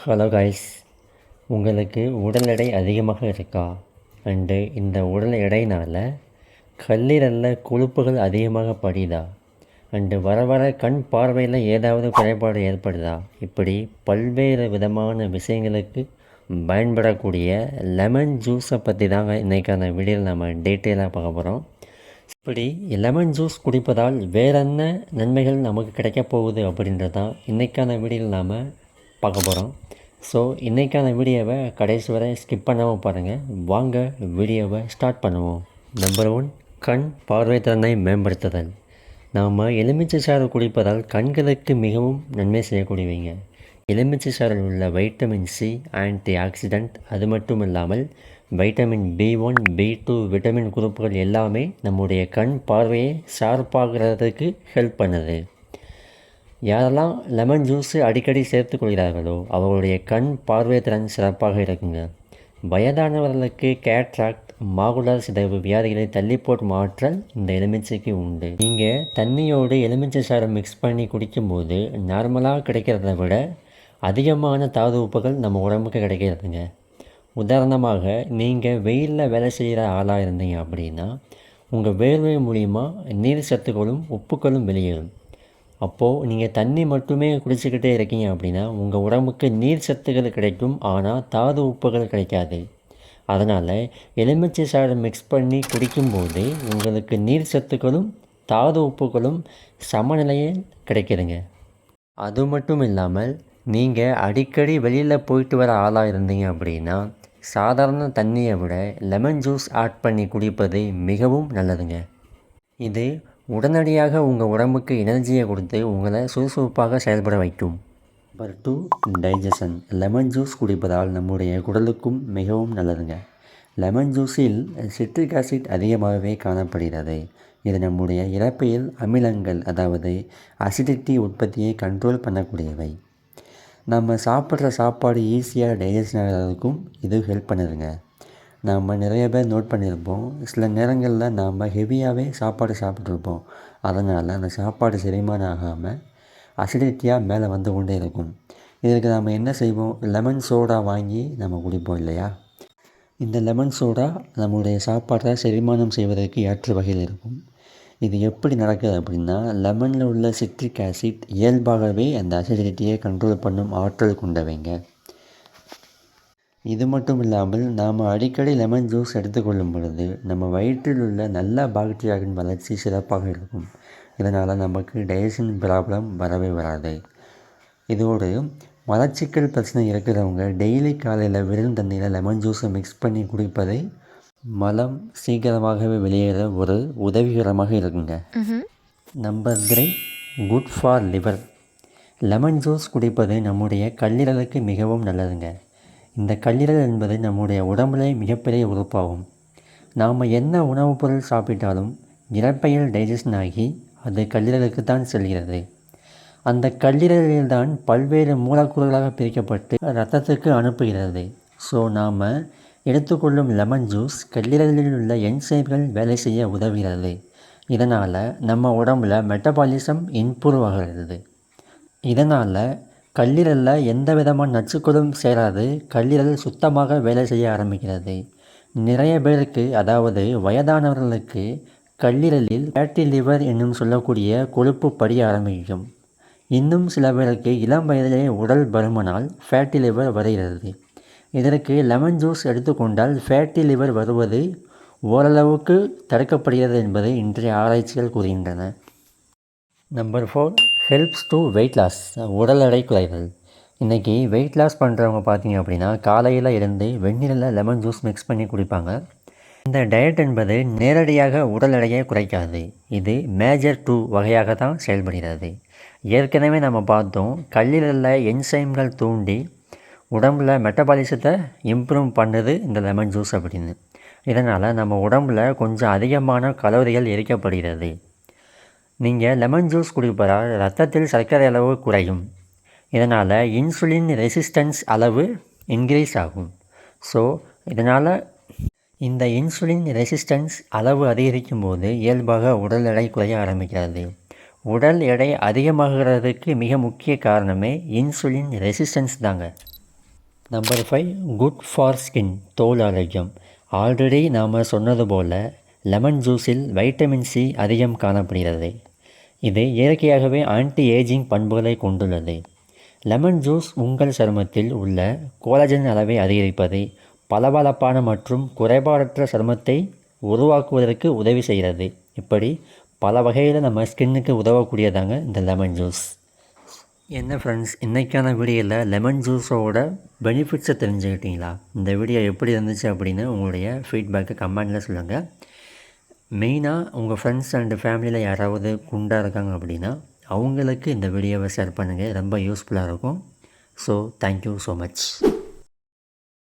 Hello guys, உங்களுக்கு உடல் எடை அதிகமாக இருக்கா? அண்டு இந்த உடல் எடையினால் கல்லீரலில் கொழுப்புகள் அதிகமாக படியுதா? அண்டு வர வர கண் பார்வையில் ஏதாவது குறைபாடு ஏற்படுதா? இப்படி பல்வேறு விதமான விஷயங்களுக்கு பயன்படக்கூடிய லெமன் ஜூஸை பற்றி தாங்க இன்றைக்கான வீடியோவில் நம்ம டீட்டெயிலாக பார்க்க போகிறோம். இப்படி லெமன் ஜூஸ் குடிப்பதால் வேற என்ன நன்மைகள் நமக்கு கிடைக்க போகுது அப்படின்றது தான் இன்றைக்கான வீடியோவில் நாம் பார்க்க போகிறோம். ஸோ இன்றைக்கான வீடியோவை கடைசி வரை ஸ்கிப் பண்ணாமல் பாருங்கள். வாங்க வீடியோவை ஸ்டார்ட் பண்ணுவோம். நம்பர் 1, கண் பார்வை திறனை மேம்படுத்துதல். நாம் எலுமிச்சை சாறு குடிப்பதால் கண்களுக்கு மிகவும் நன்மை செய்யக்கூடியவங்க. எலுமிச்சை சாறில் உள்ள வைட்டமின் சி ஆன்டி ஆக்சிடென்ட், அது மட்டும் இல்லாமல் வைட்டமின் B1, B2 விட்டமின் குரூப்புகள் எல்லாமே நம்முடைய கண் பார்வையை ஷார்ப்பாகிறதுக்கு ஹெல்ப் பண்ணுது. யாரெல்லாம் லெமன் ஜூஸு அடிக்கடி சேர்த்து கொள்கிறார்களோ அவர்களுடைய கண் பார்வை திறன் சிறப்பாக இருக்குங்க. வயதானவர்களுக்கு கேட்ராக்ட், மாகுலர் சிதைவு வியாதிகளை தள்ளி போட்டு மாற்றல் இந்த எலுமிச்சைக்கு உண்டு. நீங்கள் தண்ணியோடு எலுமிச்சை சாறை மிக்ஸ் பண்ணி குடிக்கும்போது நார்மலாக கிடைக்கிறத விட அதிகமான தாது உப்புகள் நம்ம உடம்புக்கு கிடைக்கிறதுங்க. உதாரணமாக நீங்கள் வெயிலில் வேலை செய்கிற ஆளாக இருந்தீங்க அப்படின்னா உங்கள் வேர்வை மூலிமா நீர் சத்துக்களும் உப்புக்களும் வெளியேறும். அப்போது நீங்கள் தண்ணி மட்டுமே குடிச்சிக்கிட்டே இருக்கீங்க அப்படின்னா உங்கள் உடம்புக்கு நீர் சத்துக்கள் கிடைக்கும், ஆனால் தாது உப்புகள் கிடைக்காது. அதனால் எலுமிச்சை சாறு மிக்ஸ் பண்ணி குடிக்கும்போது உங்களுக்கு நீர் சத்துக்களும் தாது உப்புகளும் சமநிலையில் கிடைக்குதுங்க. அது மட்டும் இல்லாமல் நீங்கள் அடிக்கடி வெளியில் போயிட்டு வர ஆளாக இருந்தீங்க அப்படின்னா சாதாரண தண்ணியை விட லெமன் ஜூஸ் ஆட் பண்ணி குடிப்பது மிகவும் நல்லதுங்க. இது உடனடியாக உங்கள் உடம்புக்கு எனர்ஜியை கொடுத்து உங்களை சுறுசுறுப்பாக செயல்பட வைக்கும். Number 2, digestion. லெமன் ஜூஸ் குடிப்பதால் நம்முடைய குடலுக்கும் மிகவும் நல்லதுங்க. லெமன் ஜூஸில் சிட்ரிக் ஆசிட் அதிகமாகவே காணப்படுகிறது. இது நம்முடைய இரைப்பையில் அமிலங்கள், அதாவது அசிடிட்டி உற்பத்தியை கண்ட்ரோல் பண்ணக்கூடியவை. நம்ம சாப்பிட்ற சாப்பாடு ஈஸியாக டைஜஷன் ஆகிறதுக்கும் இது ஹெல்ப் பண்ணுதுங்க. நாம் நிறைய பேர் நோட் பண்ணியிருப்போம், சில நேரங்களில் நாம் ஹெவியாகவே சாப்பாடு சாப்பிட்ருப்போம். அதனால் அந்த சாப்பாடு செரிமானம் ஆகாமல் அசிடிட்டியாக மேலே வந்து கொண்டே இருக்கும். இதற்கு நாம் என்ன செய்வோம்? லெமன் சோடா வாங்கி நம்ம குடிப்போம் இல்லையா? இந்த லெமன் சோடா நம்முடைய சாப்பாட்டை செரிமானம் செய்வதற்கு ஏற்ற வகையில் இருக்கும். இது எப்படி நடக்குது அப்படின்னா, லெமனில் உள்ள சிட்ரிக் ஆசிட் இயல்பாகவே அந்த அசிடிட்டியை கண்ட்ரோல் பண்ணும் ஆற்றல் கொண்டவைங்க. இது மட்டும் இல்லாமல் நாம் அடிக்கடி லெமன் ஜூஸ் எடுத்துக்கொள்ளும் பொழுது நம்ம வயிற்றில் உள்ள நல்ல பாக்டீரியாவின் வளர்ச்சி சிறப்பாக இருக்கும். இதனால் நமக்கு டைஜஷன் ப்ராப்ளம் வரவே வராது. இதோடு மலச்சிக்கல் பிரச்சனை இருக்கிறவங்க டெய்லி காலையில் வெறும் தண்ணியில் லெமன் ஜூஸை மிக்ஸ் பண்ணி குடிப்பதை மலம் சீக்கிரமாகவே வெளியேற ஒரு உதவிகரமாக இருக்குங்க. Number 3, good for liver. Lemon juice குடிப்பது நம்முடைய கல்லீரலுக்கு மிகவும் நல்லதுங்க. இந்த கல்லீரல் என்பது நம்முடைய உடம்புல மிகப்பெரிய உறுப்பாகும். நாம் என்ன உணவுப் பொருள் சாப்பிட்டாலும் இரைப்பையில் டைஜஷன் ஆகி அது கல்லீரலுக்கு தான் செல்கிறது. அந்த கல்லீரலில்தான் பல்வேறு மூலக்கூறுகளாக பிரிக்கப்பட்டு இரத்தத்துக்கு அனுப்புகிறது. ஸோ நாம் எடுத்துக்கொள்ளும் லெமன் ஜூஸ் கல்லீரலில் உள்ள என்சைம்கள் வேலை செய்ய உதவுகிறது. இதனால் நம்ம உடம்புல மெட்டபாலிசம் இம்ப்ரூவ் ஆகிறது. இதனால் கல்லீரலில் எந்த விதமான நச்சுக்களும் சேராது, கல்லீரல் சுத்தமாக வேலை செய்ய ஆரம்பிக்கிறது. நிறைய பேருக்கு, அதாவது வயதானவர்களுக்கு கல்லீரலில் ஃபேட்டி லிவர் என்னும் சொல்லக்கூடிய கொழுப்பு படிய ஆரம்பிக்கும். இன்னும் சில பேருக்கு இளம் வயதிலே உடல் பருமனால் ஃபேட்டி லிவர் வருகிறது. இதற்கு லெமன் ஜூஸ் எடுத்துக்கொண்டால் ஃபேட்டி லிவர் வருவது ஓரளவுக்கு தடுக்கப்படுகிறது என்பதை இன்றைய ஆராய்ச்சிகள் கூறுகின்றன. Number 4, helps to weight loss. உடல் எடை குறைதல். இன்றைக்கி வெயிட் லாஸ் பண்ணுறவங்க பார்த்தீங்க அப்படின்னா காலையில் இருந்து வெந்நீரில் லெமன் ஜூஸ் மிக்ஸ் பண்ணி குடிப்பாங்க. இந்த டயட் என்பது நேரடியாக உடல் எடையை குறைக்காது. இது மேஜர் 2 வகையாக தான் செயல்படுகிறது. ஏற்கனவே நம்ம பார்த்தோம், கல்லீரலில் என்சைம்கள் தூண்டி உடம்பில் மெட்டபாலிசத்தை இம்ப்ரூவ் பண்ணுது இந்த லெமன் ஜூஸ் அப்படின்னு. இதனால் நம்ம உடம்பில் கொஞ்சம் அதிகமான கலோரிகள் எரிக்கப்படுகிறது. நீங்கள் லெமன் ஜூஸ் குடிப்பதால் இரத்தத்தில் சர்க்கரை அளவு குறையும். இதனால் இன்சுலின் ரெசிஸ்டன்ஸ் அளவு இன்க்ரீஸ் ஆகும். ஸோ இதனால் இந்த இன்சுலின் ரெசிஸ்டன்ஸ் அளவு அதிகரிக்கும் போது இயல்பாக உடல் எடை குறைய ஆரம்பிக்கிறது. உடல் எடை அதிகமாகிறதுக்கு மிக முக்கிய காரணமே இன்சுலின் ரெசிஸ்டன்ஸ் தாங்க. நம்பர் 5 குட் ஃபார் ஸ்கின், தோல் ஆரோக்கியம். ஆல்ரெடி நாம் சொன்னது போல் லெமன் ஜூஸில் வைட்டமின் சி அதிகம் காணப்படுகிறது. இது இயற்கையாகவே ஆன்டி ஏஜிங் பண்புகளை கொண்டுள்ளது. லெமன் ஜூஸ் உங்கள் சருமத்தில் உள்ள கோலாஜன் அளவை அதிகரிப்பதை, பளபளப்பான மற்றும் குறைபாடற்ற சருமத்தை உருவாக்குவதற்கு உதவி செய்கிறது. இப்படி பல வகையில் நம்ம ஸ்கின்னுக்கு உதவக்கூடியதாங்க இந்த லெமன் ஜூஸ். என்ன ஃப்ரெண்ட்ஸ், இன்றைக்கான வீடியோவில் லெமன் ஜூஸோட பெனிஃபிட்ஸை தெரிஞ்சுக்கிட்டீங்களா? இந்த வீடியோ எப்படி இருந்துச்சு அப்படின்னு உங்களுடைய ஃபீட்பேக்கை கமெண்டில் சொல்லுங்கள். மெயினாக உங்கள் ஃப்ரெண்ட்ஸ் அண்டு ஃபேமிலியில் யாராவது குண்டாக இருக்காங்க அப்படின்னா அவங்களுக்கு இந்த வீடியோவை ஷேர் பண்ணுங்கள், ரொம்ப யூஸ்ஃபுல்லாக இருக்கும். So thank you so much.